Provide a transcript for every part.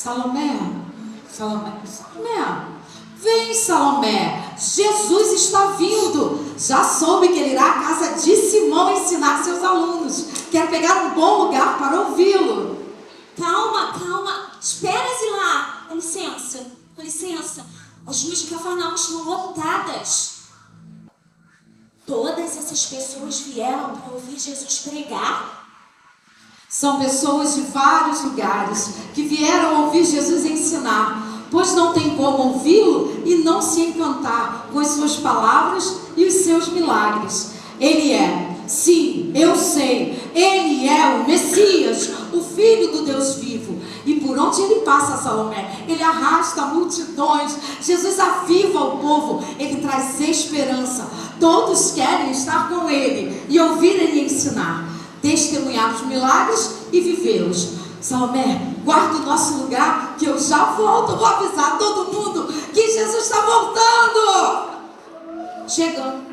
Salomé, Salomé, Salomé, vem, Salomé, Jesus está vindo. Já soube que ele irá à casa de Simão ensinar seus alunos. Quer pegar um bom lugar para ouvi-lo. Calma, calma, espera, Zilá. Com licença, com licença. As ruas de Cafarnaum estão lotadas. Todas essas pessoas vieram para ouvir Jesus pregar? São pessoas de vários lugares que vieram ouvir Jesus ensinar, pois não tem como ouvi-lo e não se encantar com as suas palavras e os seus milagres. Ele é, sim, eu sei, ele é o Messias, o Filho do Deus vivo. E por onde ele passa, Salomé, ele arrasta multidões. Jesus aviva o povo, ele traz esperança. Todos querem estar com ele e ouvir ele ensinar, testemunhar os milagres e vivê-los. Salomé, guarda o nosso lugar que eu já volto. Vou avisar todo mundo que Jesus está voltando. Chegando.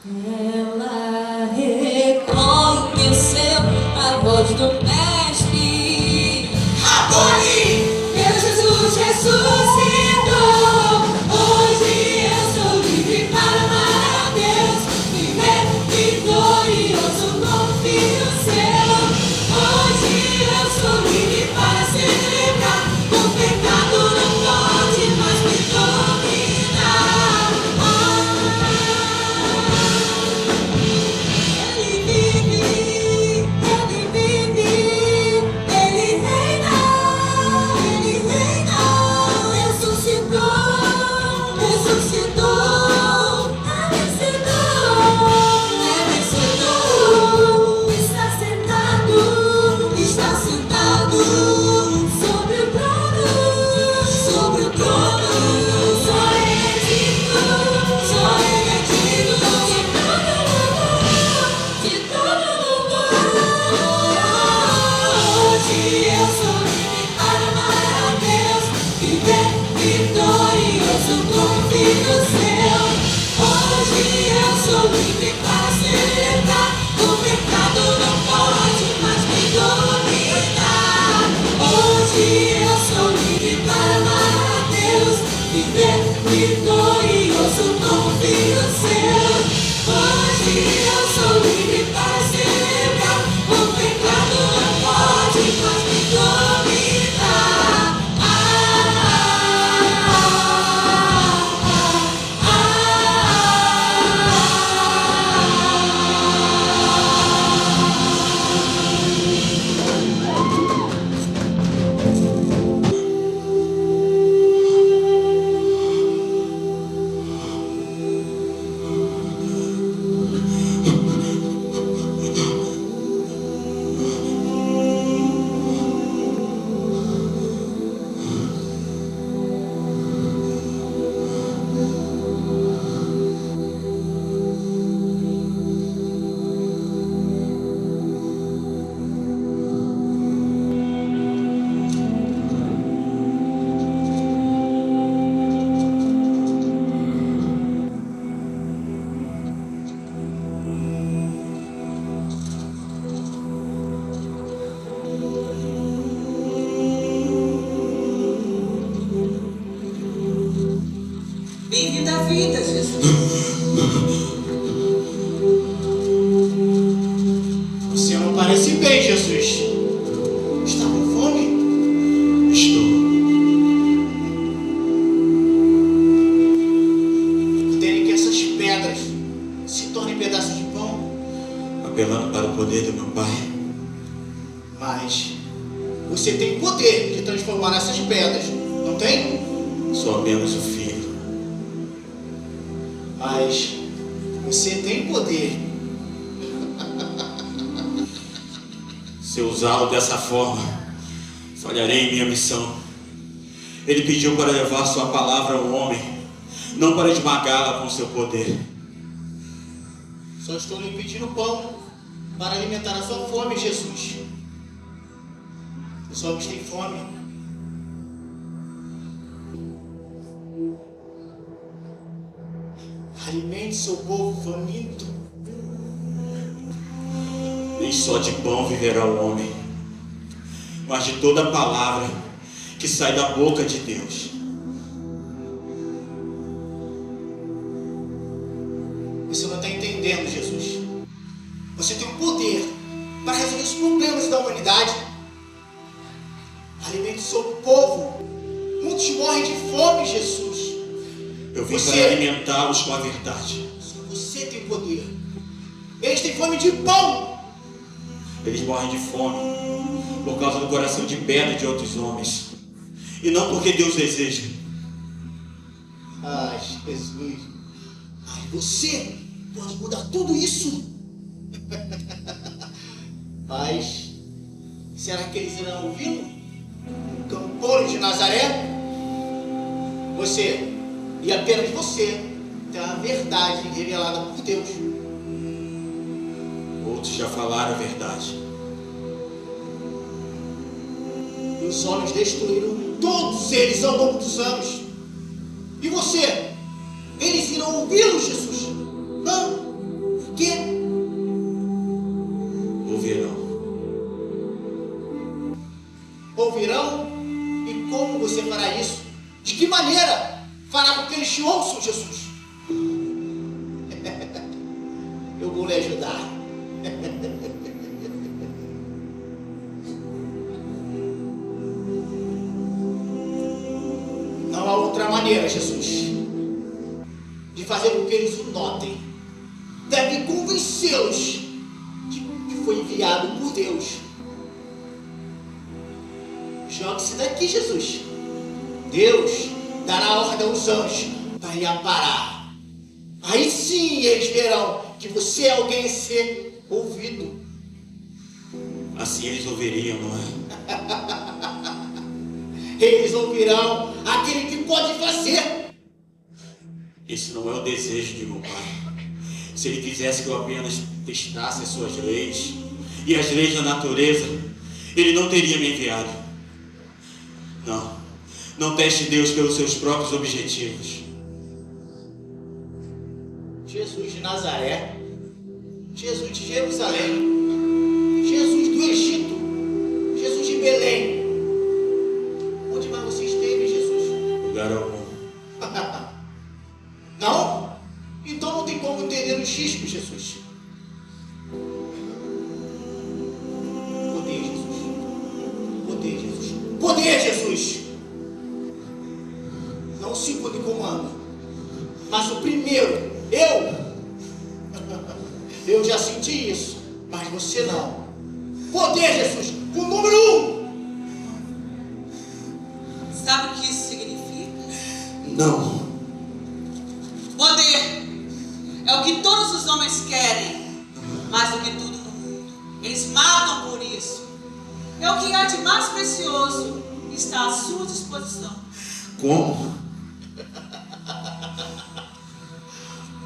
Ela reconheceu sou livre para celebrar. O pecado não pode mais me dominar. Hoje eu sou livre para amar a Deus, viver vitorioso como filho seu. Hoje eu sou livre para celebrar. O pecado não pode mais me dominar. Bem-vindo à vida, Jesus. Você não parece bem, Jesus. Está com fome? Estou. Ordene que essas pedras se tornem pedaços de pão. Apelando para o poder do meu Pai. Mas você tem poder de transformar essas pedras, não tem? Sou apenas o filho. Mas você tem poder. Se eu usá-lo dessa forma, falharei em minha missão. Ele pediu para levar sua palavra ao homem, não para esmagá-la com seu poder. Só estou lhe pedindo pão para alimentar a sua fome, Jesus. Os homens têm fome. Alimente seu povo faminto. Nem só de pão viverá o homem, mas de toda a palavra que sai da boca de Deus. Você não está entendendo, Jesus. Você tem o poder para resolver os problemas da humanidade. Alimente seu povo. Muitos morrem de fome, Jesus. Eu vim para alimentá-los com a verdade. Só você tem poder. Eles têm fome de pão. Eles morrem de fome por causa do coração de pedra de outros homens, e não porque Deus deseja. Ai, Jesus. Ai, você pode mudar tudo isso. Mas será que eles irão ouvi-lo? Campouro de Nazaré? Você, e apenas você, tem a verdade revelada por Deus. Outros já falaram a verdade. E os homens destruíram todos eles ao longo dos anos. E você? Eles irão ouvi-lo, Jesus? Não? Por quê? Ouvirão. Ouvirão? E como você fará isso? De que maneira fará com que eles te ouçam, Jesus? Eu vou lhe ajudar. Não há outra maneira, Jesus, de fazer com que eles o notem. Deve convencê-los de que foi enviado por Deus. Jogue-se daqui, Jesus. Deus dará ordem aos anjos para lhe amparar. Aí sim eles verão que você é alguém a ser ouvido. Assim eles ouviriam, não é? Eles ouvirão aquele que pode fazer. Esse não é o desejo de meu Pai. Se Ele quisesse que eu apenas testasse as suas leis e as leis da natureza, Ele não teria me enviado. Não teste Deus pelos seus próprios objetivos. Jesus de Nazaré, Jesus de Jerusalém, Jesus do Egito, Jesus de Belém. Onde mais você esteve, Jesus? Lugar algum. Não? Então não tem como entender os riscos, Jesus. Poder, Jesus. Poder, Jesus. Poder, Jesus. Não o segundo em comando, mas o primeiro. Eu já senti isso, mas você não. Poder, Jesus. O número 1. Sabe o que isso significa? Não. Poder é o que todos os homens querem, mais do que tudo no mundo. Eles matam por isso. É o que há de mais precioso e está à sua disposição. Como?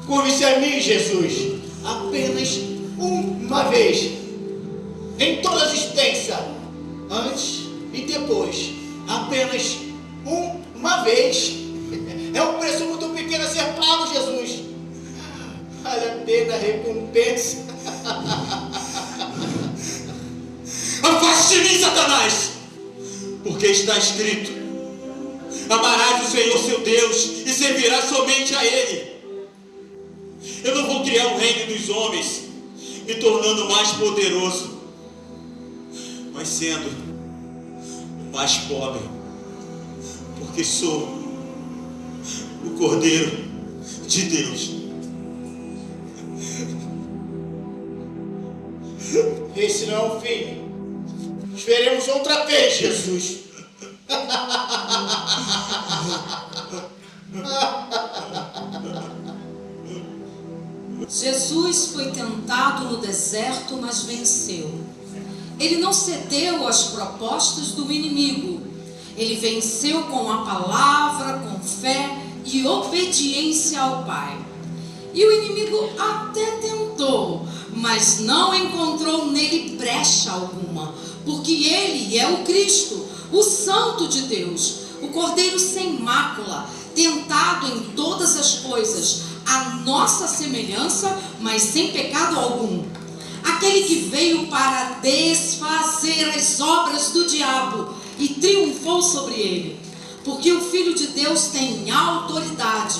Curve-se a mim, Jesus, apenas uma vez, em toda a existência, antes e depois, apenas uma vez. É um preço muito pequeno a ser pago, Jesus. Vale a pena a recompensa. Afaste de mim, Satanás! Porque está escrito: amarás o Senhor seu Deus e servirás somente a Ele. Eu não vou criar um reino dos homens, me tornando mais poderoso, mas sendo o mais pobre, porque sou o Cordeiro de Deus. Esse não é o fim. Nos veremos outra vez, Jesus. Jesus foi tentado no deserto, mas venceu. Ele não cedeu às propostas do inimigo. Ele venceu com a palavra, com fé e obediência ao Pai. E o inimigo até tentou, mas não encontrou nele brecha alguma, porque ele é o Cristo, o Santo de Deus, o Cordeiro sem mácula, tentado em todas as coisas, a nossa semelhança, mas sem pecado algum. Aquele que veio para desfazer as obras do diabo e triunfou sobre ele. Porque o Filho de Deus tem autoridade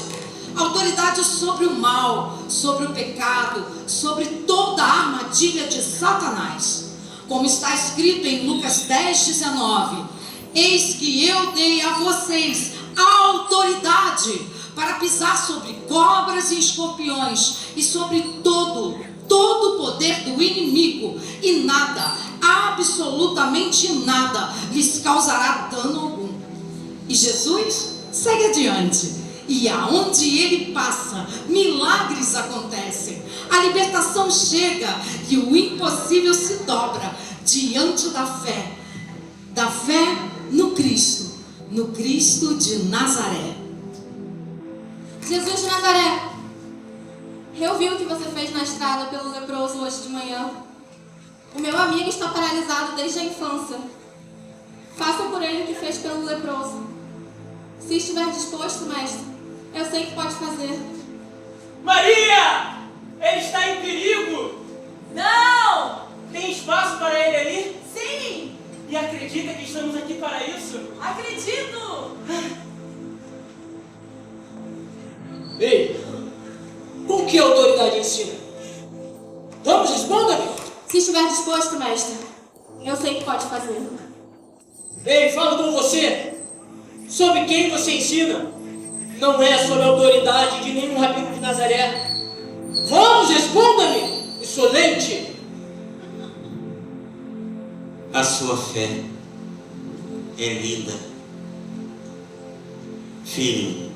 sobre o mal, sobre o pecado, sobre toda a armadilha de Satanás. Como está escrito em Lucas 10:19: eis que eu dei a vocês autoridade para pisar sobre cobras e escorpiões e sobre todo o poder do inimigo, e nada, absolutamente nada, lhes causará dano algum. E Jesus segue adiante, e aonde ele passa, milagres acontecem, a libertação chega e o impossível se dobra diante da fé no Cristo de Nazaré. Jesus de Nazaré, eu vi o que você fez na estrada pelo leproso hoje de manhã. O meu amigo está paralisado desde a infância. Faça por ele o que fez pelo leproso. Se estiver disposto, mestre, eu sei que pode fazer. Maria! Ele está em perigo! Não! Tem espaço para ele ali? Sim! E acredita que estamos aqui para isso? Acredito! Ei! Com que autoridade ensina? Vamos, responda-me! Se estiver disposto, mestre, eu sei que pode fazer. Ei, falo com você! Sobre quem você ensina? Não é sobre a autoridade de nenhum rabino de Nazaré. Vamos, responda-me! Insolente! A sua fé é linda. Filho,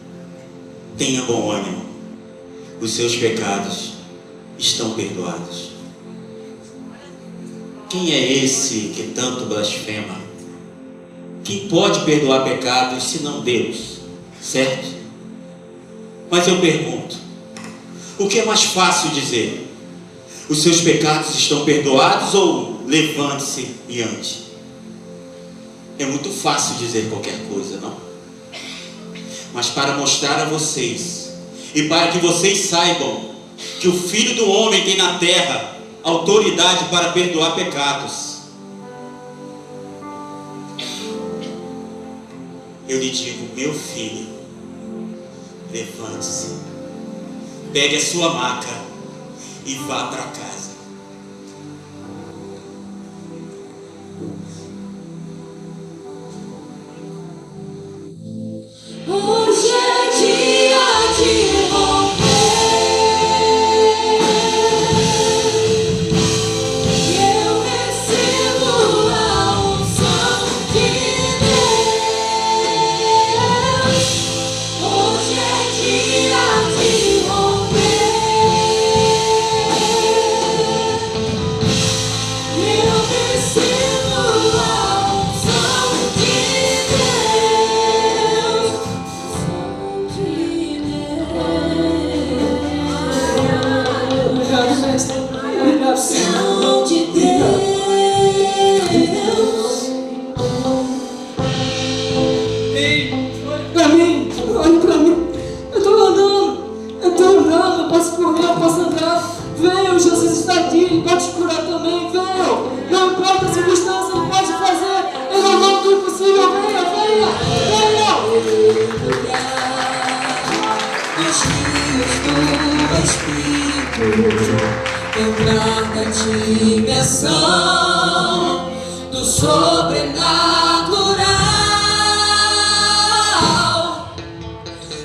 tenha bom ânimo. Os seus pecados estão perdoados. Quem é esse que tanto blasfema? Quem pode perdoar pecados senão Deus, certo? Mas eu pergunto, o que é mais fácil dizer? Os seus pecados estão perdoados ou levante-se e ande? É muito fácil dizer qualquer coisa, não? Mas para mostrar a vocês e para que vocês saibam que o Filho do Homem tem na terra autoridade para perdoar pecados. Eu lhe digo, meu filho, levante-se, pegue a sua maca e vá para casa. Hoje é dia de romper, e eu recebo a unção de Deus. Hoje é dia de romper, eu recebo a unção de Deus. Obrigado, mestre. Obrigado, Senhor. Unção de Deus. Ei, olhe pra mim, olhe pra mim. Eu tô andando, eu posso correr, eu posso andar. Venha, Jesus está aqui, ele pode te curar também. Venha, não importa a circunstância, ele pode fazer. Ele é o nome do impossível. Venha, venha, venha. Os rios do Espírito entrar na dimensão do sobrenatural.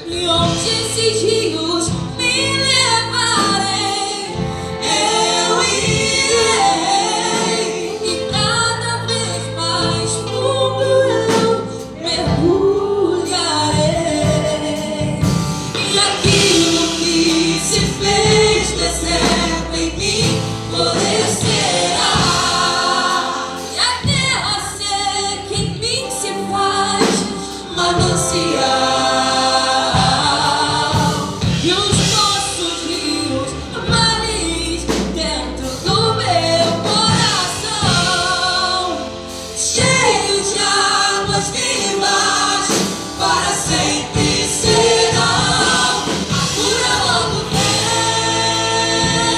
E onde esses rios me levarem, eu irei, e cada vez mais fundo eu mergulharei. E aquilo que se fez deserto em mim florescerá. E a terra seca em mim se faz manancial. E os nossos rios manis dentro do meu coração, cheios de águas vivas, para sempre serão. A cura logo vem,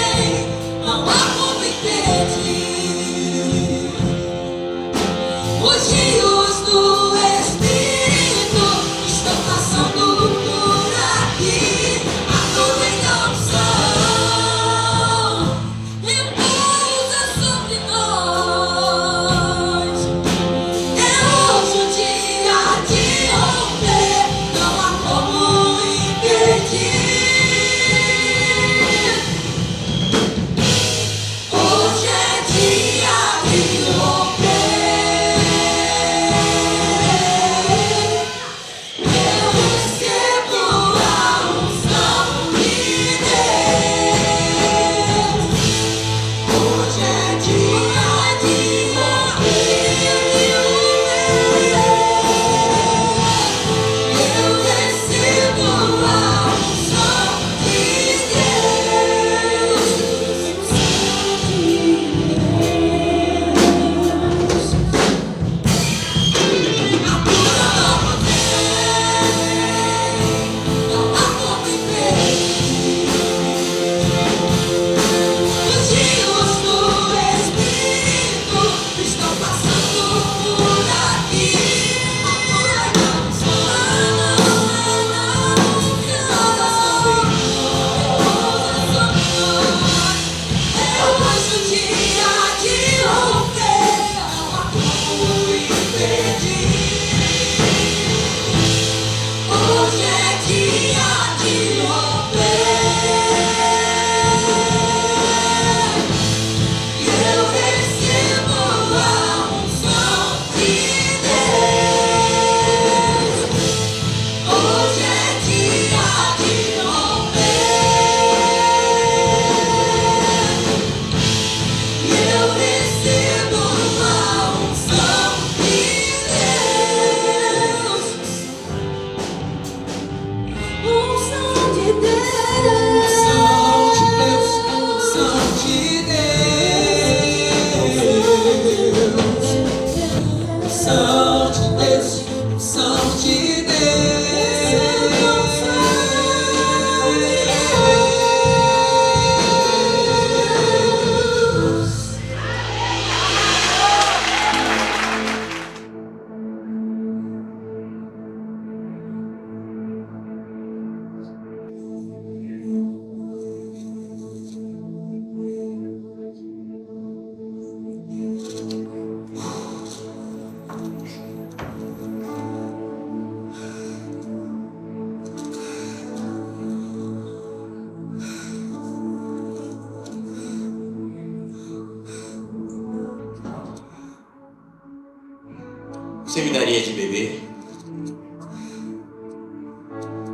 Você me daria de beber?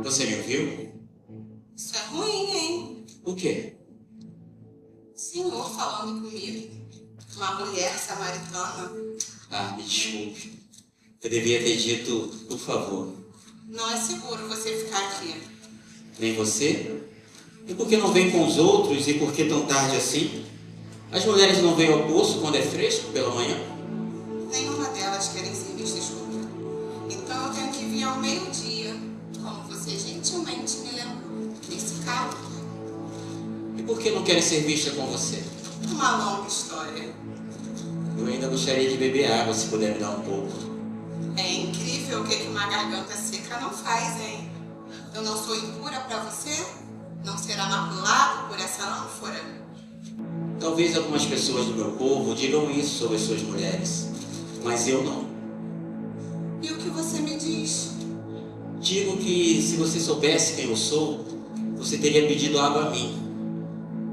Você me ouviu? Isso é ruim, hein? O quê? O Senhor falando comigo. Uma mulher samaritana. Ah, me desculpe. Eu devia ter dito, por favor. Não é seguro você ficar aqui. Nem você? E por que não vem com os outros e por que tão tarde assim? As mulheres não vêm ao poço quando é fresco pela manhã? Nenhuma delas querem ser vistas comigo. Então eu tenho que vir ao meio-dia, como você gentilmente me lembrou, nesse carro. E por que não querem ser vistas com você? Uma longa história. Eu ainda gostaria de beber água, se puder me dar um pouco. É incrível o que uma garganta seca não faz, hein? Eu não sou impura pra você? Não será maculado por essa ânfora? Talvez algumas pessoas do meu povo digam isso sobre as suas mulheres, mas eu não. E o que você me diz? Digo que se você soubesse quem eu sou, você teria pedido água a mim,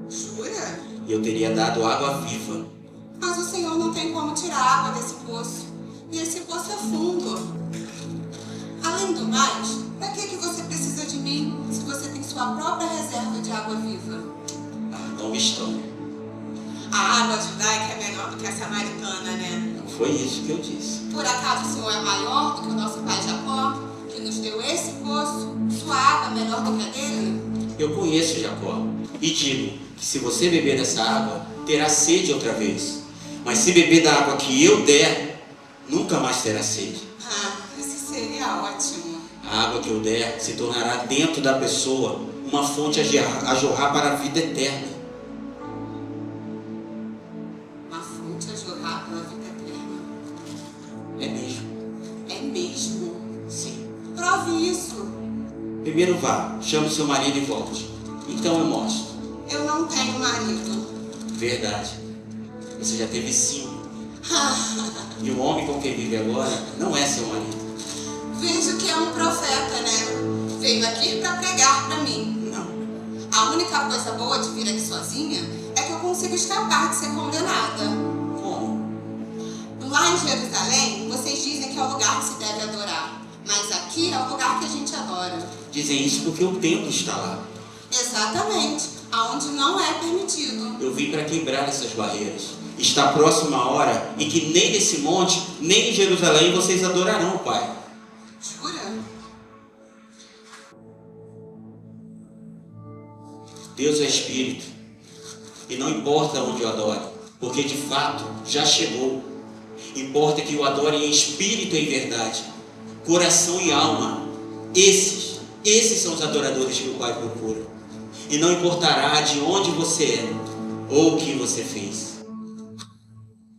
Jura? e eu teria dado água viva. Mas o Senhor não tem como tirar água desse poço. E esse poço é fundo. Além do mais, para que você precisa de mim se você tem sua própria reserva de água viva? Não me história. A água judaica é melhor do que a samaritana, né? Não foi isso que eu disse. Por acaso o Senhor é maior do que o nosso pai Jacó, que nos deu esse poço? Sua água é melhor do que a dele? Eu conheço Jacó e digo que se você beber dessa água, terá sede outra vez. Mas se beber da água que eu der, nunca mais terá sede. Ah, isso seria ótimo. A água que eu der se tornará dentro da pessoa uma fonte a jorrar para a vida eterna. Uma fonte a jorrar pela vida eterna. É mesmo? É mesmo? Sim. Prove isso. Primeiro vá, chame o seu marido e volte. Então eu mostro. Eu não tenho marido. Verdade. Você já teve 5. E o homem com quem vive agora não é seu marido. Vejo que é um profeta, né? Veio aqui para pregar para mim. Não. A única coisa boa de vir aqui sozinha é que eu consigo escapar de ser condenada. Como? Lá em Jerusalém, vocês dizem que é o lugar que se deve adorar. Mas aqui é o lugar que a gente adora. Dizem isso porque o templo está lá. Exatamente. Aonde não é permitido. Eu vim para quebrar essas barreiras. Está próxima a hora em que nem nesse monte, nem em Jerusalém vocês adorarão o Pai. Jura? Deus é Espírito. E não importa onde eu adore, porque de fato já chegou. Importa que eu adore em espírito e em verdade, coração e alma. Esses são os adoradores que o Pai procura. E não importará de onde você é ou o que você fez.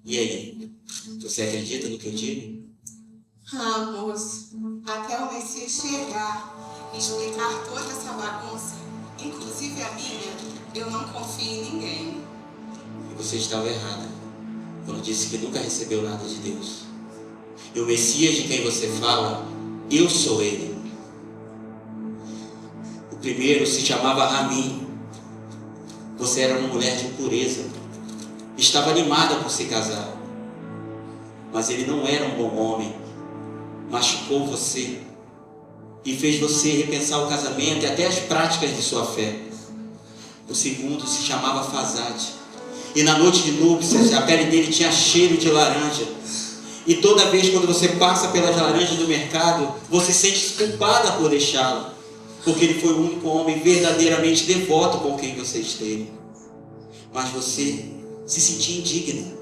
E aí, você acredita no que eu digo? Ah, moço, até o Messias chegar e explicar toda essa bagunça, inclusive a minha, eu não confio em ninguém. E você estava errada quando disse que nunca recebeu nada de Deus. E o Messias de quem você fala, eu sou ele. O primeiro se chamava Rami. Você era uma mulher de pureza. Estava animada por se casar. Mas ele não era um bom homem. Machucou você. E fez você repensar o casamento e até as práticas de sua fé. O segundo se chamava Fazade. E na noite de núpcias, a pele dele tinha cheiro de laranja. E toda vez quando você passa pelas laranjas do mercado, você sente-se culpada por deixá-lo. Porque ele foi o único homem verdadeiramente devoto com quem você esteve. Mas você se sentia indigna.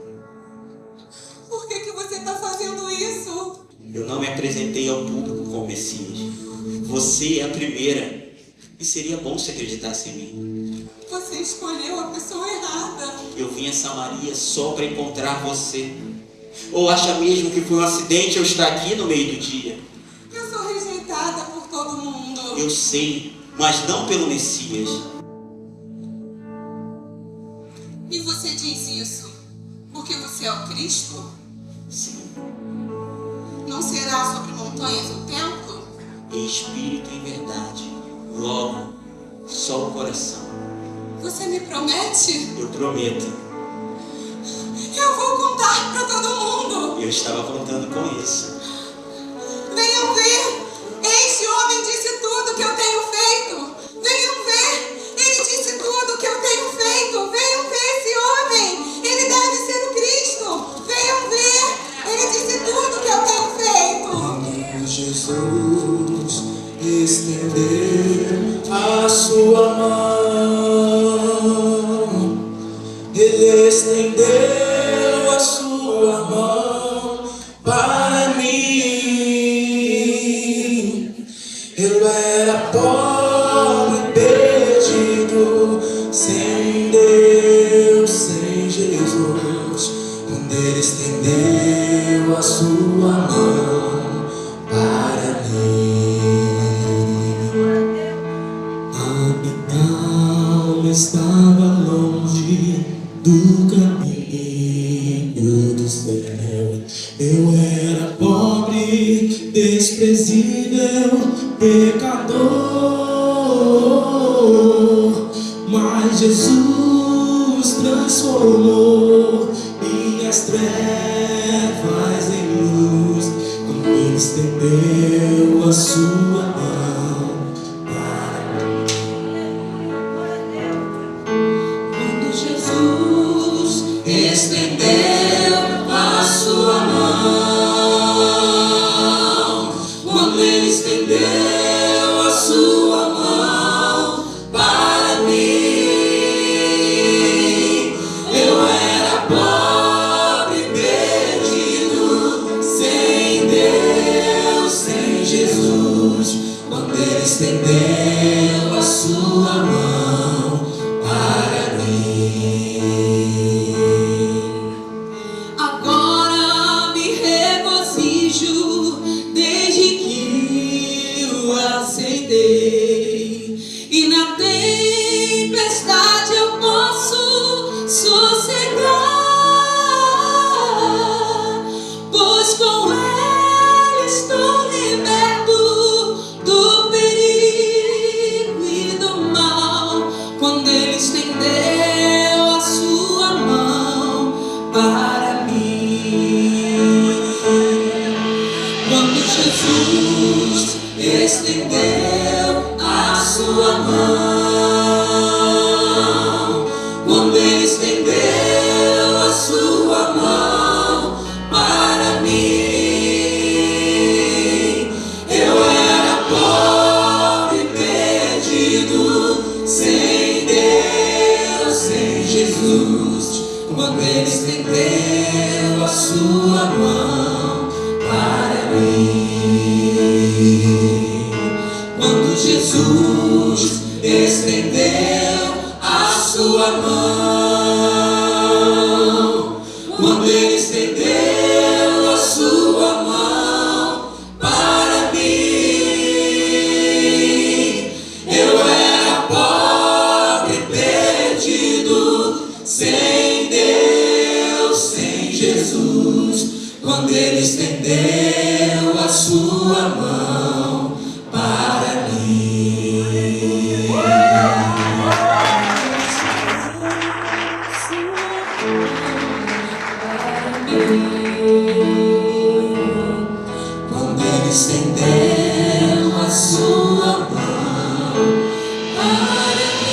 Por que você está fazendo isso? Eu não me apresentei ao público como Messias. Você é a primeira. E seria bom se acreditasse em mim. Você escolheu a pessoa errada. Eu vim a Samaria só para encontrar você. Ou acha mesmo que foi um acidente eu estar aqui no meio do dia? Eu sou rejeitada por todo mundo. Eu sei, mas não pelo Messias. E você diz isso porque você é o Cristo? Sim, Não será sobre montanhas o templo? em espírito e em verdade. Logo, só o coração. Você me promete? Eu prometo. Eu vou contar para todo mundo. Eu estava contando com isso. estendeu a sua mão para mim. Eu era pobre, perdido, sem Deus, sem Jesus. Quando Ele estendeu a sua mão para mim. A minha alma estava longe do caminho do céu. Eu era pobre, desprezível, pecador, mas Jesus transformou minhas trevas em luz, quando Ele estendeu a sua mão para mim. Quando Jesus estendeu a sua mão, quando Ele estendeu a sua mão para mim, eu era pobre, perdido, sem Deus, sem Jesus. Quando Ele estendeu a sua mão para mim. Agora me regozijo desde que o aceitei, e na tempestade eu posso sossegar, pois com Ele estou liberto do perigo e do mal. Quando Ele estendeu a sua mão para mim, quando Jesus estendeu a sua mão, quando Ele estendeu a sua mão para mim, eu era pobre, perdido, sem Deus, sem Jesus. Quando Ele estendeu a sua mão para mim, quando Jesus estendeu a sua mão, quando Ele estendeu a sua mão para mim, eu era pobre, perdido, sem Deus, sem Jesus. Quando Ele estendeu a sua mão para mim. Quando Ele estendeu a sua mão para mim.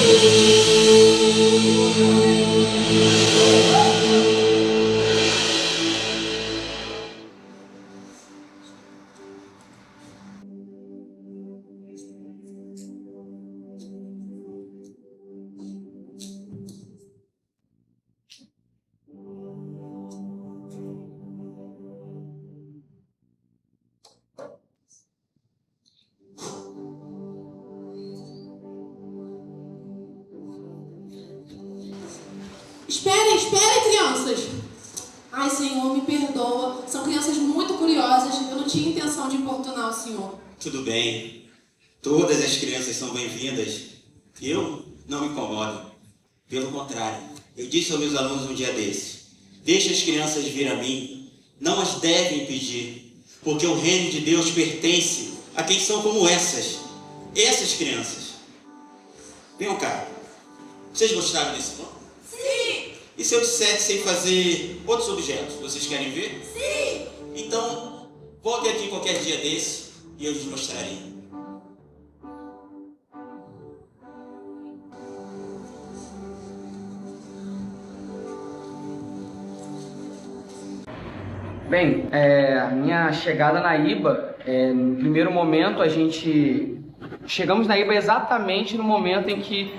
Esperem, crianças! Ai, Senhor, me perdoa. São crianças muito curiosas. Eu não tinha intenção de importunar o Senhor. Tudo bem. Todas as crianças são bem-vindas. Eu não me incomodo. Pelo contrário, eu disse aos meus alunos um dia desses: deixe as crianças vir a mim. Não as devem impedir, porque o reino de Deus pertence a quem são como essas crianças. Venham cá. Vocês gostaram desse plano? Sim! E se eu disser que sei fazer outros objetos, vocês querem ver? Sim! Então, voltem aqui qualquer dia desse e eu lhes mostrarei. Bem, a minha chegada na IBA, no primeiro momento chegamos na IBA exatamente no momento em que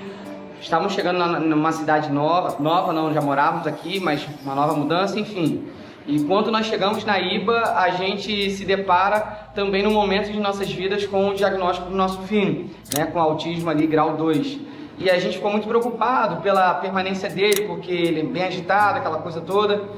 estávamos chegando numa cidade nova, não, já morávamos aqui, mas uma nova mudança, enfim. E quando nós chegamos na IBA, a gente se depara também no momento de nossas vidas com o diagnóstico do nosso filho, né, com autismo ali, grau 2. E a gente ficou muito preocupado pela permanência dele, porque ele é bem agitado, aquela coisa toda.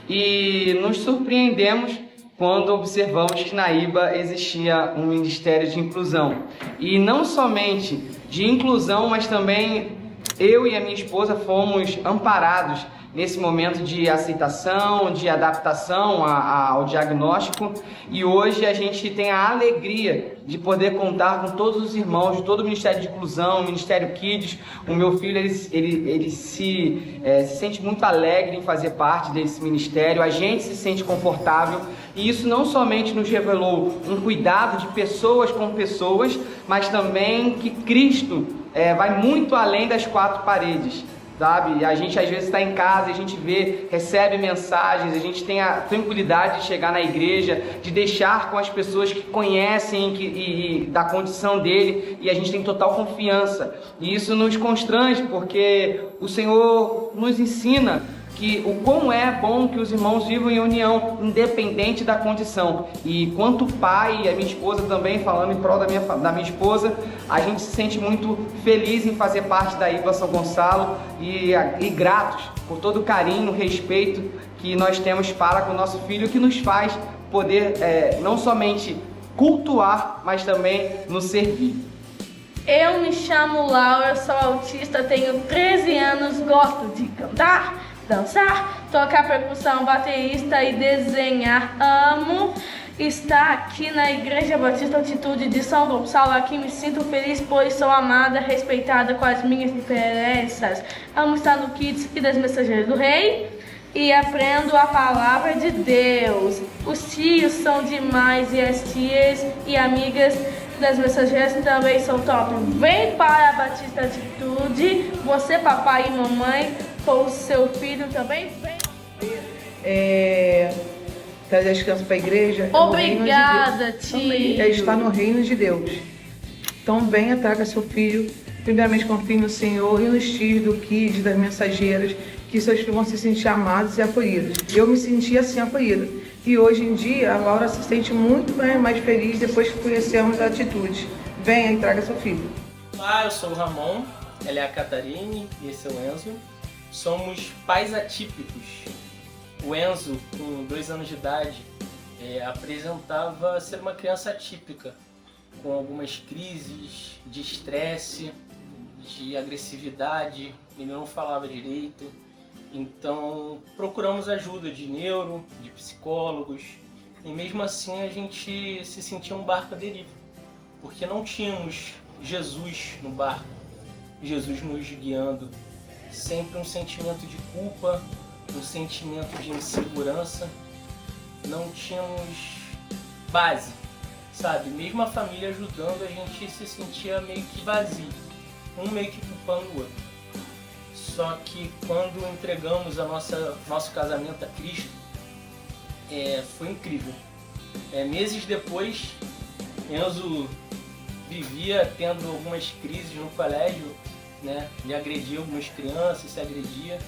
E nos surpreendemos quando observamos que na IBA existia um Ministério de Inclusão. E não somente de inclusão, mas também eu e a minha esposa fomos amparados nesse momento de aceitação, de adaptação ao diagnóstico, e hoje a gente tem a alegria de poder contar com todos os irmãos de todo o Ministério de Inclusão, o Ministério Kids. O meu filho ele se sente muito alegre em fazer parte desse ministério, a gente se sente confortável, e isso não somente nos revelou um cuidado de pessoas com pessoas, mas também que Cristo vai muito além das quatro paredes. Sabe? A gente às vezes está em casa, a gente recebe mensagens, a gente tem a tranquilidade de chegar na igreja, de deixar com as pessoas que conhecem e da condição dele, e a gente tem total confiança. E isso nos constrange, porque o Senhor nos ensina que o quão é bom que os irmãos vivam em união, independente da condição. E quanto pai, e a minha esposa também, falando em prol da minha esposa, a gente se sente muito feliz em fazer parte da IBA São Gonçalo e gratos por todo o carinho, respeito que nós temos para com o nosso filho, que nos faz poder não somente cultuar, mas também nos servir. Eu me chamo Laura, sou autista, tenho 13 anos, gosto de cantar, dançar, tocar percussão, baterista e desenhar. Amo estar aqui na Igreja Batista Altitude de São Gonçalo. Aqui me sinto feliz, pois sou amada, respeitada com as minhas diferenças. Amo estar no Kids e das Mensageiras do Rei e aprendo a palavra de Deus. Os tios são demais e as tias e amigas das Mensageiras também são top. Vem para a Batista Altitude, você, papai e mamãe, com o seu filho também vem. Trazer as crianças para a igreja. Obrigada, tia. Está no reino de Deus. Então venha, traga seu filho. Primeiramente confie no Senhor e nos tios do Kids, das Mensageiras, que seus filhos vão se sentir amados e acolhidos. Eu me senti assim acolhida. E hoje em dia a Laura se sente muito mais feliz depois que conhecemos a Atitude. Venha e traga seu filho. Olá, eu sou o Ramon, ela é a Catarine e esse é o Enzo. Somos pais atípicos. O Enzo, com 2 anos de idade, apresentava ser uma criança atípica, com algumas crises de estresse, de agressividade, ele não falava direito. Então procuramos ajuda de neuro, de psicólogos, e mesmo assim a gente se sentia um barco à deriva, porque não tínhamos Jesus no barco, Jesus nos guiando. Sempre um sentimento de culpa, um sentimento de insegurança, não tínhamos base, sabe? Mesmo a família ajudando, a gente se sentia meio que vazio, um meio que culpando o outro. Só que quando entregamos nosso casamento a Cristo, foi incrível. Meses depois, Enzo vivia tendo algumas crises no colégio, né? Ele agredia algumas crianças, se agredia.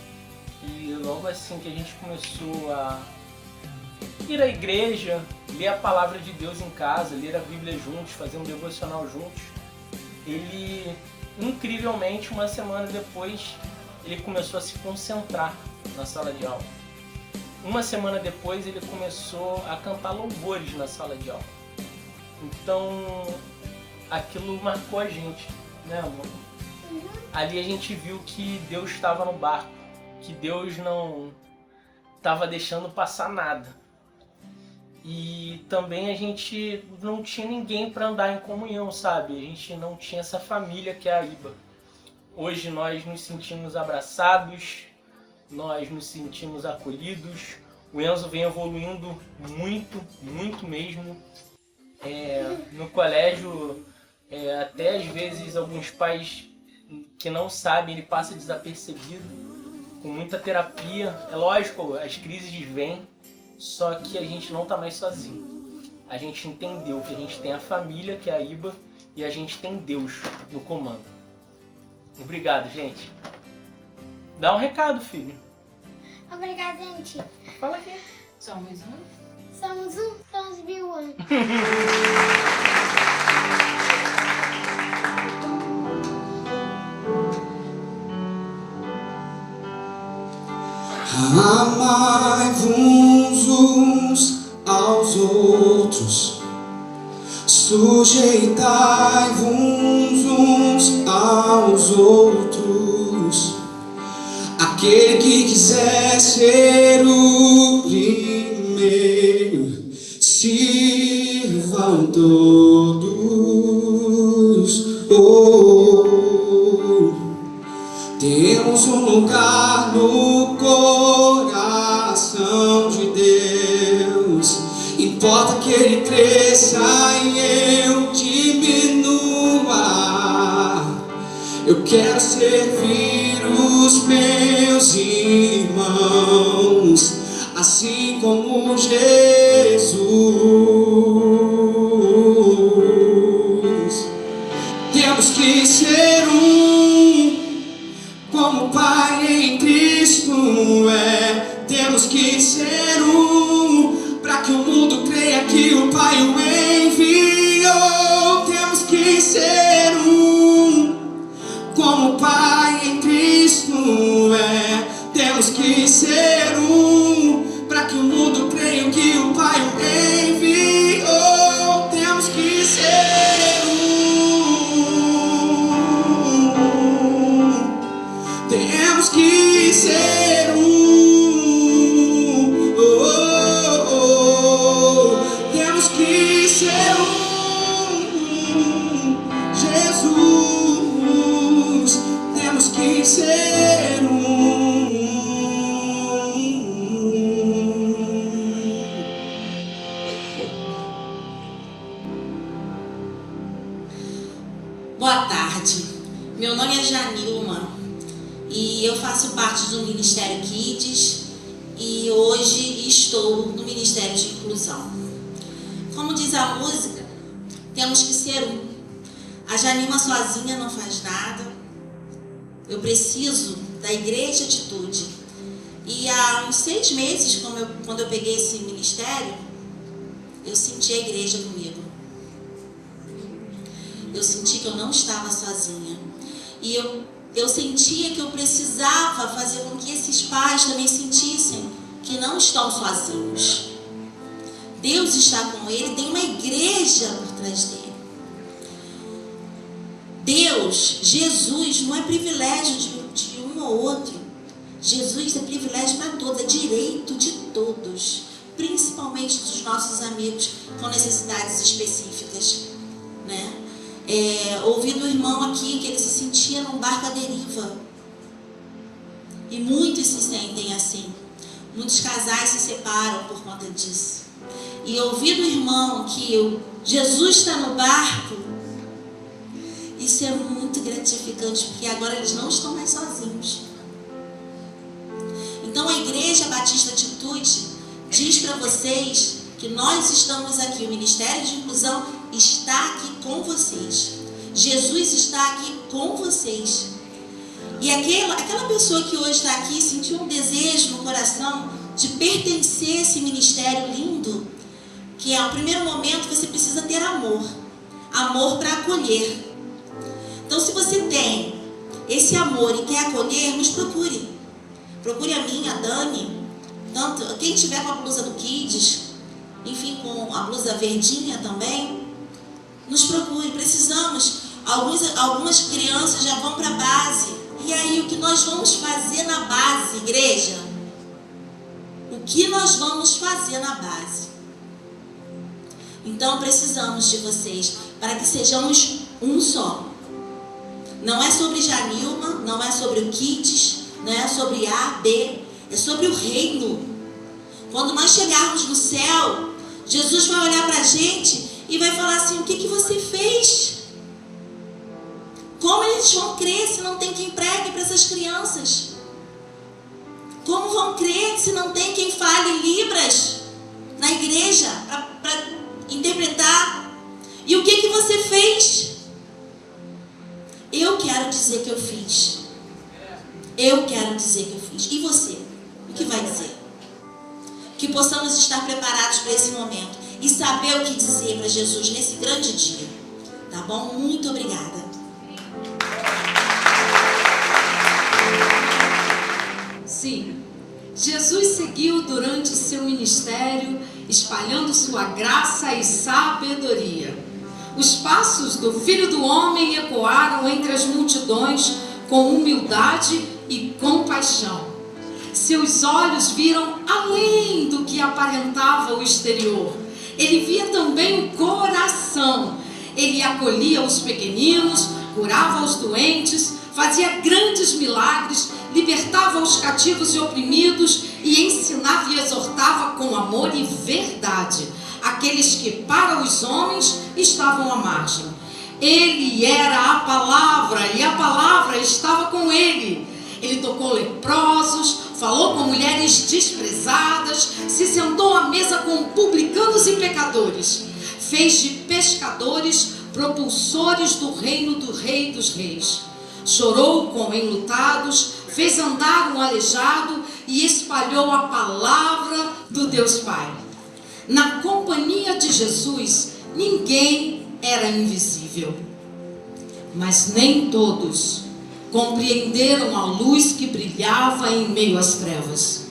E logo assim que a gente começou a ir à igreja, ler a palavra de Deus em casa, ler a Bíblia juntos, fazer um devocional juntos, ele, incrivelmente, uma semana depois, ele começou a se concentrar na sala de aula. Uma semana depois, ele começou a cantar louvores na sala de aula. Então, aquilo marcou a gente, né, amor? Ali a gente viu que Deus estava no barco, que Deus não estava deixando passar nada. E também a gente não tinha ninguém para andar em comunhão, sabe? A gente não tinha essa família que é a IBA. Hoje nós nos sentimos abraçados, nós nos sentimos acolhidos. O Enzo vem evoluindo muito, muito mesmo. No colégio, até às vezes alguns pais que não sabem, ele passa desapercebido, com muita terapia. É lógico, as crises vêm, só que a gente não está mais sozinho. A gente entendeu que a gente tem a família, que é a IBA, e a gente tem Deus no comando. Obrigado, gente. Dá um recado, filho. Obrigada, gente. Fala aqui. Somos 1000 anos. Amai-vos uns aos outros, sujeitai-vos uns aos outros. Aquele que quiser ser o primeiro, sirvam todos. Temos um lugar no coração de Deus. Importa que Ele cresça e eu diminua. Eu quero servir os meus irmãos, assim como Jesus. Temos que ser como o Pai em Cristo é. Temos que ser para que o mundo creia que o Pai o enviou. Temos que ser como o Pai em Cristo é. Temos que ser para que o mundo creia que o Pai o enviou. Temos que ser Temos que ser Temos que ser Jesus. Temos que ser Boa tarde, meu nome é Janilma e eu faço parte do Ministério Kids e hoje estou no Ministério de Inclusão. Como diz a música, temos que ser A Janilma sozinha não faz nada, eu preciso da Igreja Atitude. E há uns 6 meses, quando eu peguei esse ministério, eu senti a igreja comigo. Eu senti que eu não estava sozinha. E eu sentia que eu precisava fazer com que esses pais também sentissem que não estão sozinhos. Deus está com ele, tem uma igreja por trás dele. Deus, Jesus, não é privilégio de um ou outro. Jesus é privilégio para todos, é direito de todos, principalmente dos nossos amigos com necessidades específicas, né? Ouvi do irmão aqui que ele se sentia num barco à deriva. E muitos se sentem assim. Muitos casais se separam por conta disso. E ouvi do irmão que Jesus está no barco. Isso é muito gratificante, porque agora eles não estão mais sozinhos. Então a Igreja Batista Atitude diz para vocês que nós estamos aqui, o Ministério de Inclusão está aqui com vocês. Jesus está aqui com vocês. E aquela pessoa que hoje está aqui sentiu um desejo no coração de pertencer a esse ministério lindo, que é o primeiro momento você precisa ter amor. Amor para acolher. Então se você tem esse amor e quer acolher, nos procure. Procure a mim, a Dani, tanto quem tiver com a blusa do Kids, enfim, com a blusa verdinha também, nos procure. Precisamos. Algumas crianças já vão para a base. E aí, o que nós vamos fazer na base, igreja? O que nós vamos fazer na base? Então, precisamos de vocês para que sejamos um só. Não é sobre Janilma, não é sobre o Kids, não é sobre A, B, é sobre o reino. Quando nós chegarmos no céu, Jesus vai olhar para a gente e vai falar assim: o que você fez? Como eles vão crer se não tem quem pregue para essas crianças? Como vão crer se não tem quem fale Libras na igreja para interpretar? E o que você fez? Eu quero quero dizer que eu fiz. Eu quero dizer que eu fiz. E você? O que vai dizer? Que possamos estar preparados para esse momento e saber o que dizer para Jesus nesse grande dia. Tá bom? Muito obrigada. Sim, Jesus seguiu durante seu ministério, espalhando sua graça e sabedoria. Os passos do Filho do Homem ecoaram entre as multidões com humildade e compaixão. Seus olhos viram além do que aparentava o exterior. Ele via também o coração. Ele acolhia os pequeninos, curava os doentes, fazia grandes milagres, libertava os cativos e oprimidos e ensinava e exortava com amor e verdade aqueles que para os homens estavam à margem. Ele era a palavra e a palavra estava com ele. Ele tocou leprosos, falou com mulheres desprezadas, se sentou à mesa com publicanos e pecadores, fez de pescadores propulsores do reino do Rei dos Reis. Chorou com enlutados, fez andar um aleijado e espalhou a palavra do Deus Pai. Na companhia de Jesus, ninguém era invisível, mas nem todos compreenderam a luz que brilhava em meio às trevas.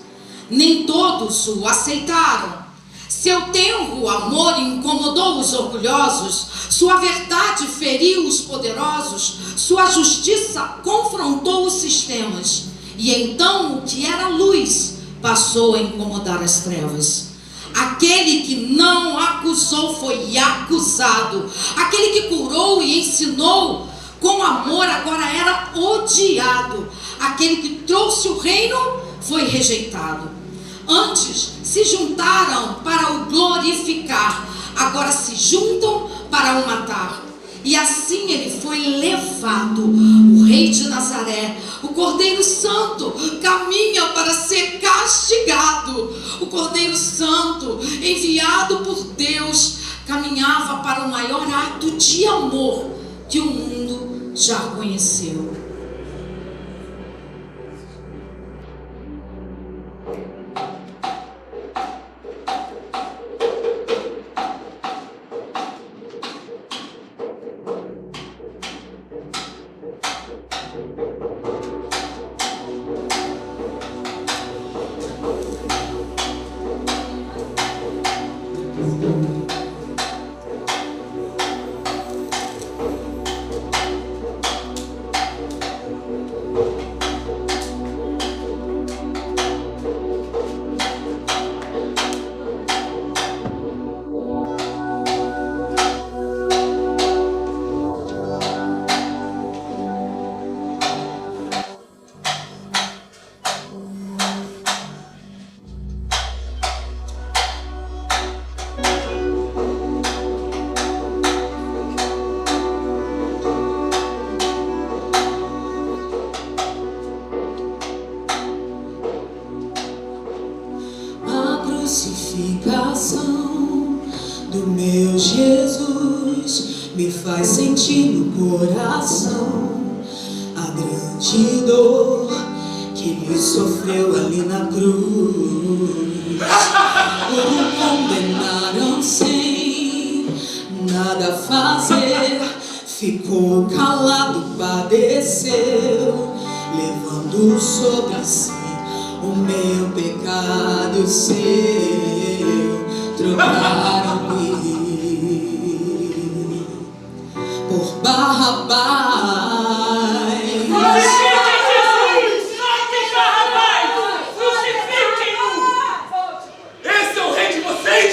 Nem todos o aceitaram. Seu tenro amor incomodou os orgulhosos, sua verdade feriu os poderosos, sua justiça confrontou os sistemas. E então o que era luz passou a incomodar as trevas. Aquele que não acusou foi acusado. Aquele que curou e ensinou com amor agora era odiado. Aquele que trouxe o reino foi rejeitado. Antes se juntaram para o glorificar, agora se juntam para o matar. E assim ele foi levado. O Rei de Nazaré, o Cordeiro Santo, caminha para ser castigado. O Cordeiro Santo, enviado por Deus, caminhava para o maior ato de amor que o mundo já conheceu. Crucificação do meu Jesus me faz sentir no coração a grande dor que ele sofreu ali na cruz. O condenaram sem nada fazer, ficou calado, padeceu, levando sobre si o meu pecado, o seu, trocaram-me por Barrabás. Crucifiquem Jesus! Matem Barrabás! Crucifiquem-o! Esse é o rei de vocês!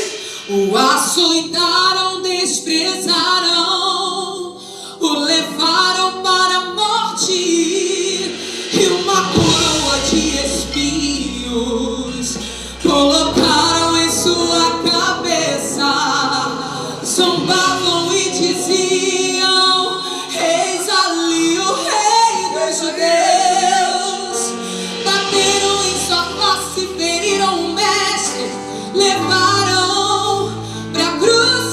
O açoitaram, desprezaram, o levaram para a morte e uma coroa de espinhos colocaram em sua cabeça, zombavam e diziam: eis ali o rei dos judeus. Bateram em sua face, feriram o mestre, levaram pra cruz.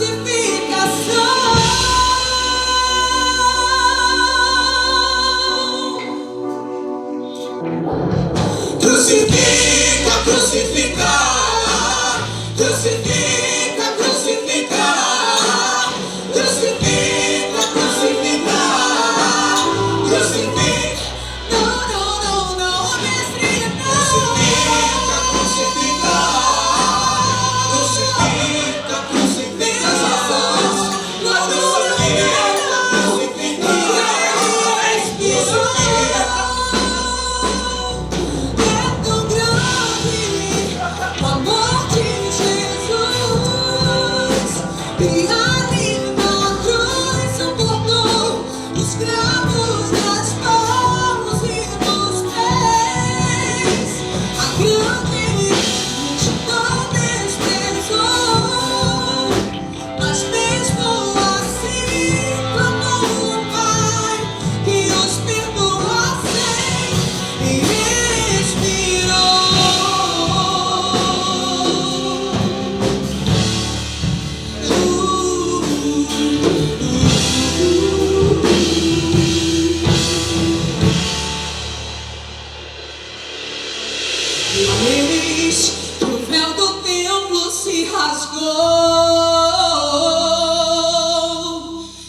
Eis que o véu do templo se rasgou,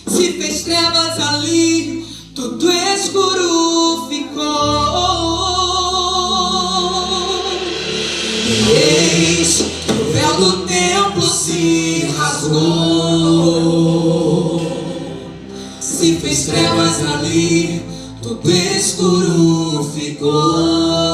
se fez trevas ali, tudo escuro ficou. E eis que o véu do templo se rasgou, se fez trevas ali, tudo escuro ficou.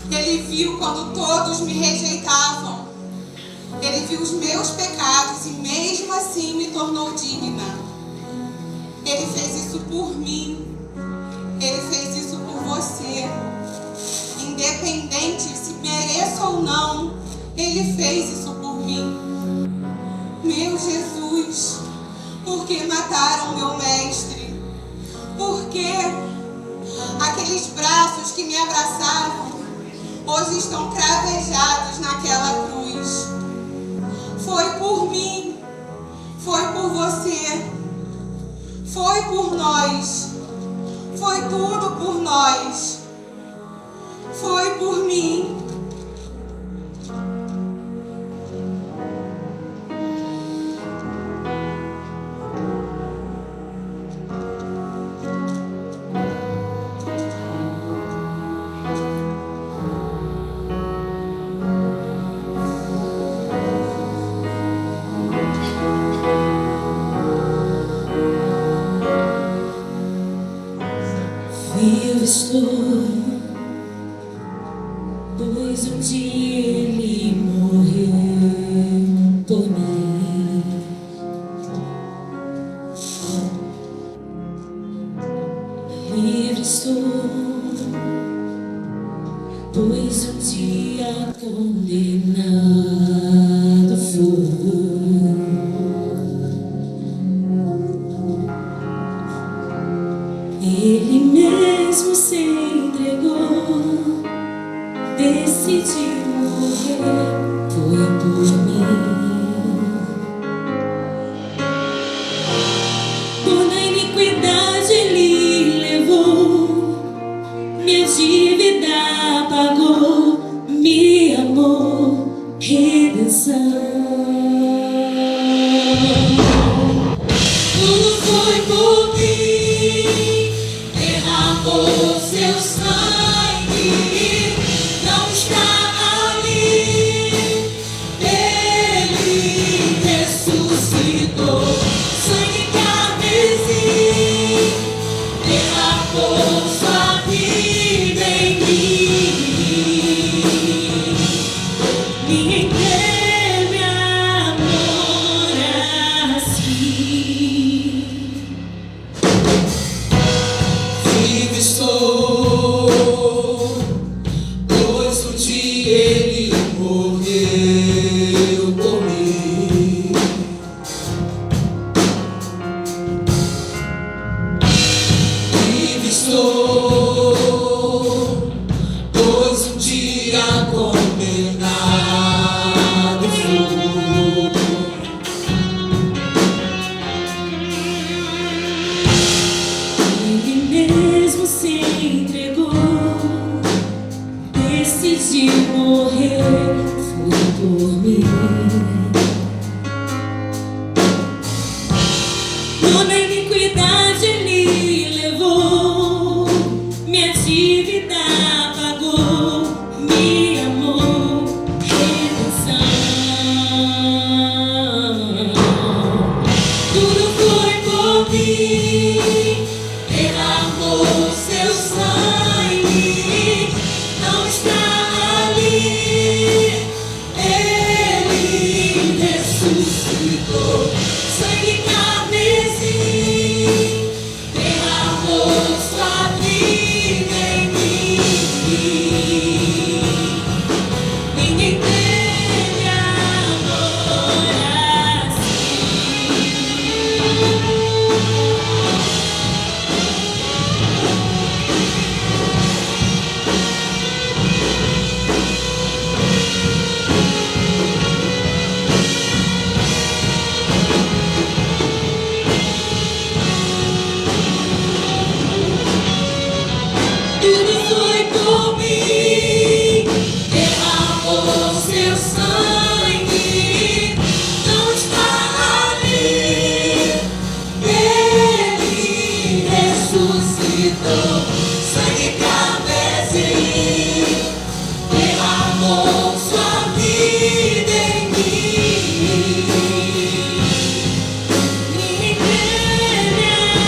Ele viu quando todos me rejeitavam. Ele viu os meus pecados e mesmo assim me tornou digna. Ele fez isso por mim. Ele fez isso por você. Independente se mereço ou não, Ele fez isso por mim. Meu Jesus, por que mataram meu mestre? Por que aqueles braços que me abraçavam hoje estão cravejados naquela cruz? Foi por mim, foi por você, foi por nós, foi tudo por nós, foi por mim. Vivo estou, pois um dia Ele morreu por mim. Livre estou, pois um dia condenado fui. Ele mesmo se entregou, decidiu morrer, foi por mim. Toda a iniquidade Ele levou, minha dívida pagou, me amou, redenção. Tudo foi por mim, derramou seu sangue, não está ali. Ele ressuscitou, sangue carmesim, derramou sua vida em mim. ele morreu por mim. Vive estou, pois um dia condenado fui. Ele mesmo se entregou, decidiu morrer, foi por mim. Toda iniquidade ele levou, minha dívida pagou, me amou, redenção. Tudo foi por mim, derramou seu sangue, não está ali. Ele ressuscitou, sangue carmesim, derramou sua vida em mim. Ninguém teve amor assim. Tudo foi por mim, derramou seu sangue, não está ali. Ele ressuscitou, sangue carmesim, derramou sua vida em mim. Ninguém teve amor assim.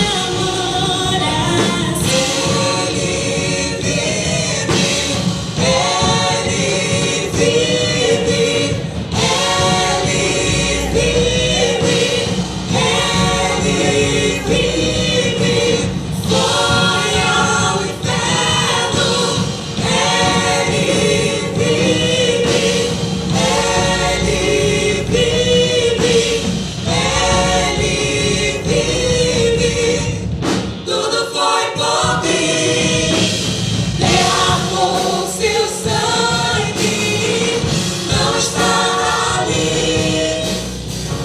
Tudo foi por mim, derramou seu sangue, não está ali.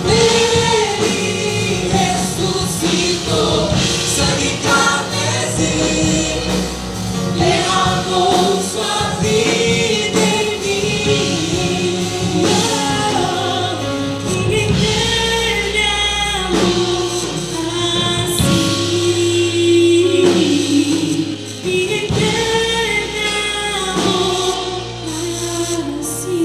Ele ressuscitou, sangue carmesim, derramou sua vida em mim. Ninguém teve amor assim. Ninguém teve amor assim.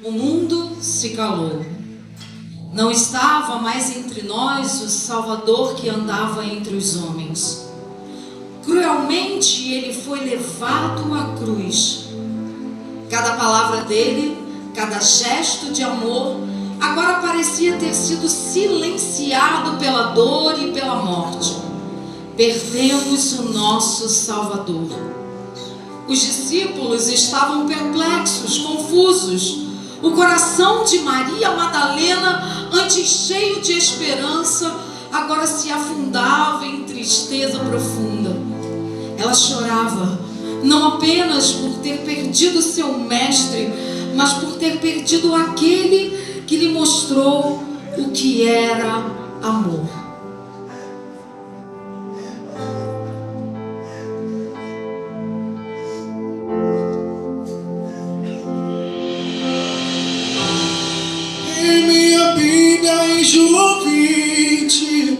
O mundo se calou. Não estava mais entre nós o Salvador que andava entre os homens. Cruelmente ele foi levado à cruz. Cada palavra dele, cada gesto de amor, agora parecia ter sido silenciado pela dor e pela morte. Perdemos o nosso Salvador. Os discípulos estavam perplexos, confusos. O coração de Maria Madalena, antes cheio de esperança, agora se afundava em tristeza profunda. Ela chorava, não apenas por ter perdido seu mestre, mas por ter perdido aquele que lhe mostrou o que era amor. Em minha vida em João 20,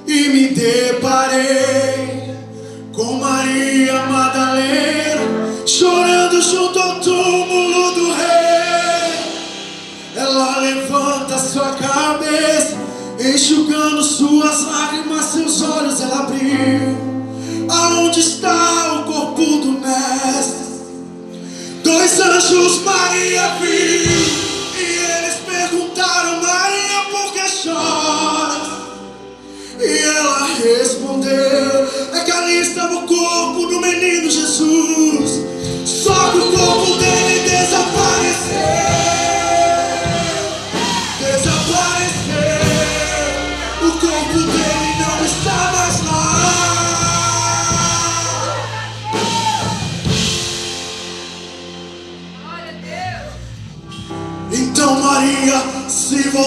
e me deparei com Maria Madalena chorando junto ao túmulo do rei. Ela levanta sua cabeça, enxugando suas lágrimas, seus olhos ela abriu. Aonde está o corpo do mestre? Dois anjos Maria viu, e eles perguntaram: Maria, por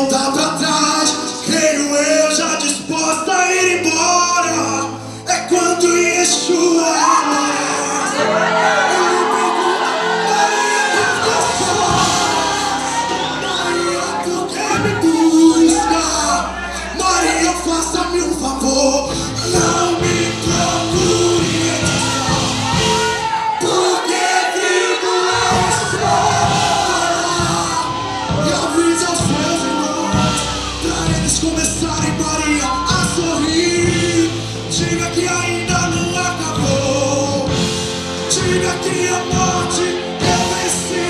voltar pra trás. Creio eu já disposta a ir embora. É quando Yeshua aparece. Ele pergunta: Maria, tu quer me buscar? Maria, faça-me um favor, não me procure edição, porque vivo eu estou. E avisa aos seus irmãos, pra eles começarem, Maria, a sorrir. Diga que ainda não acabou, diga que a morte eu venci.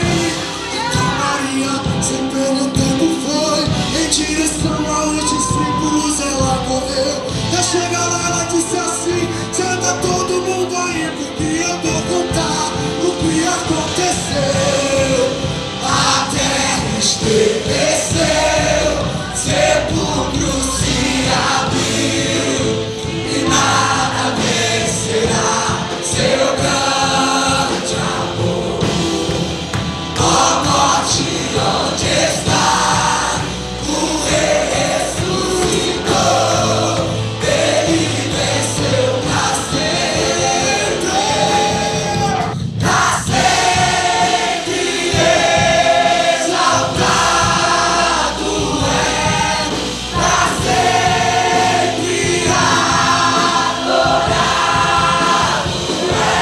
Então Maria, sem perder tempo, foi em direção aos discípulos, ela correu. Ao chegar lá, ela disse assim: senta todo mundo aí, porque eu vou contar o que aconteceu. A terra estremeceu, sepulcro se abriu, e nada vencerá seu grande amor. Ó morte, onde está? O Rei ressuscitou, ele venceu pra sempre, exaltado é, pra sempre adorado é,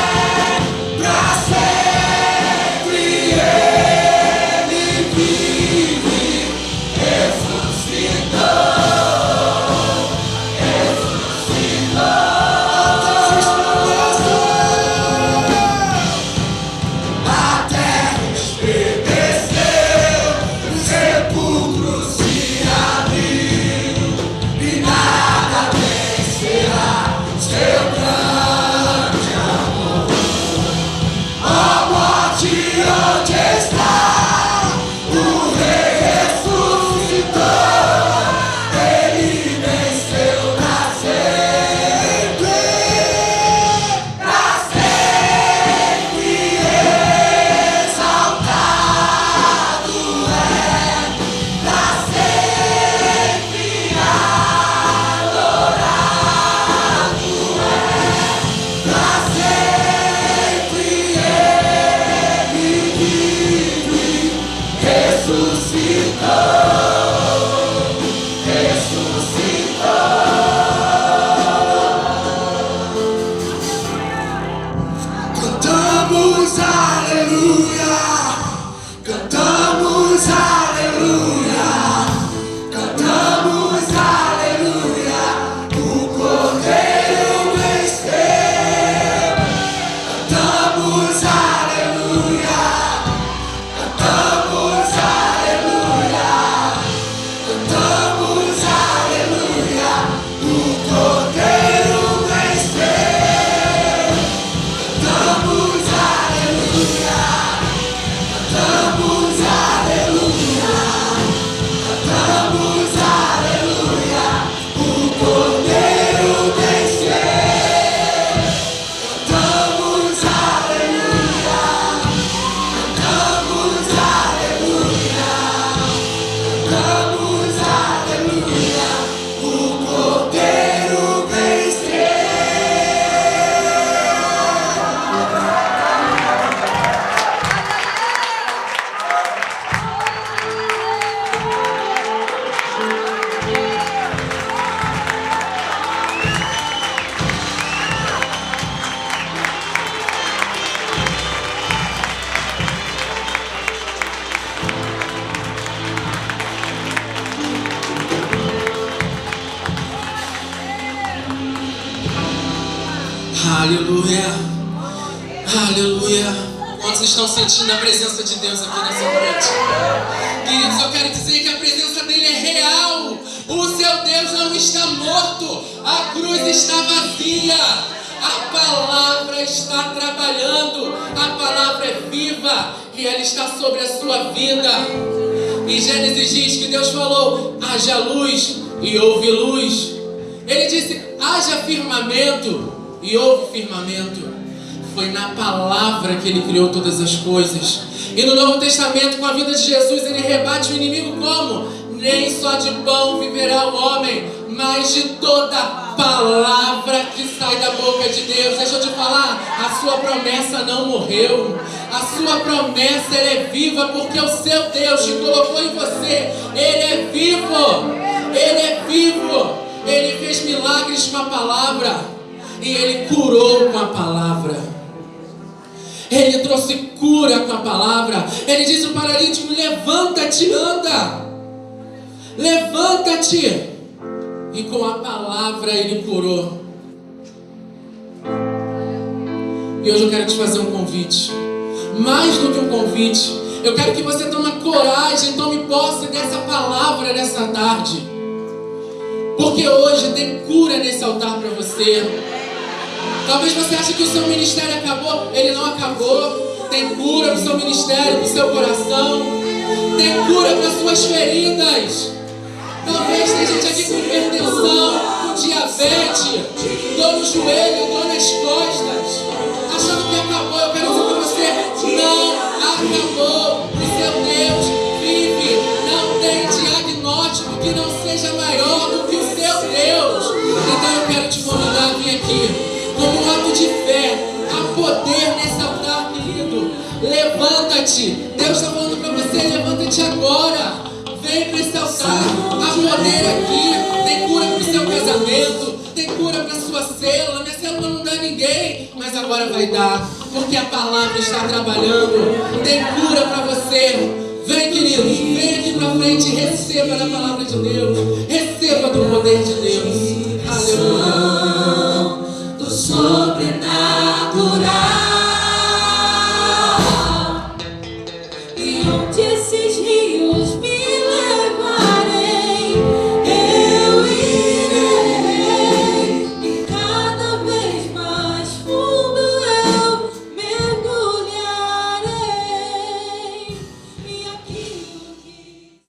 pra sempre ele vive, ressuscitou, a terra estremeceu, o sepulcro se abriu, e nada vencerá seu grande amor. Ó morte, onde está? O Rei ressuscitou, ele venceu pra sempre, exaltado é, pra sempre adorado é, pra sempre ele vive, ressuscitou, Cantamos aleluia, cantamos aleluia, cantamos aleluia, o Cordeiro venceu. Cantamos aleluia, cantamos aleluia, cantamos aleluia, o Cordeiro venceu. Cantamos aleluia, cantamos aleluia, cantamos aleluia, o Cordeiro venceu. Cantamos aleluia, cantamos aleluia, cantamos aleluia, o Cordeiro venceu. Aleluia, aleluia. Quantos estão sentindo a presença de Deus aqui nessa noite? Queridos, eu quero dizer que a presença dele é real. O seu Deus não está morto, a cruz está vazia, a palavra está trabalhando, a palavra é viva e ela está sobre a sua vida. Em Gênesis diz que Deus falou: haja luz e houve luz. Ele disse: haja firmamento e houve firmamento. Foi na palavra que ele criou todas as coisas. E no Novo Testamento, com a vida de Jesus, ele rebate o inimigo como? Nem só de pão viverá o homem, mas de toda palavra que sai da boca de Deus. Deixa eu te falar, a sua promessa não morreu. A sua promessa, ela é viva, porque o seu Deus te colocou em você. Ele é vivo. Ele é vivo. Ele fez milagres com a palavra. E Ele curou com a palavra. Ele trouxe cura com a palavra. Ele disse ao paralítico: levanta-te, anda. Levanta-te. E com a palavra Ele curou. E hoje eu quero te fazer um convite. Mais do que um convite, eu quero que você tome coragem, tome posse dessa palavra nessa tarde. Porque hoje tem cura nesse altar para você. Talvez você ache que o seu ministério acabou. Ele não acabou. Tem cura no seu ministério, no seu coração. Tem cura para suas feridas. Talvez tem gente aqui com hipertensão, com diabetes, dor no joelho, dor nas costas, achando que acabou. Eu quero dizer para você: não acabou. O seu Deus vive. Não tem diagnóstico que não seja maior do que o seu Deus. Então eu quero te convidar a vir aqui como um ato de fé. Há poder nesse altar, querido. Levanta-te. Deus está falando para você: levanta-te agora. Vem para esse altar. Há poder aqui. Tem cura para o seu casamento. Tem cura para a sua célula. Minha célula não dá ninguém, mas agora vai dar, porque a palavra está trabalhando. Tem cura para você. Vem, queridos, vem aqui para frente e receba da palavra de Deus. Receba do poder de Deus.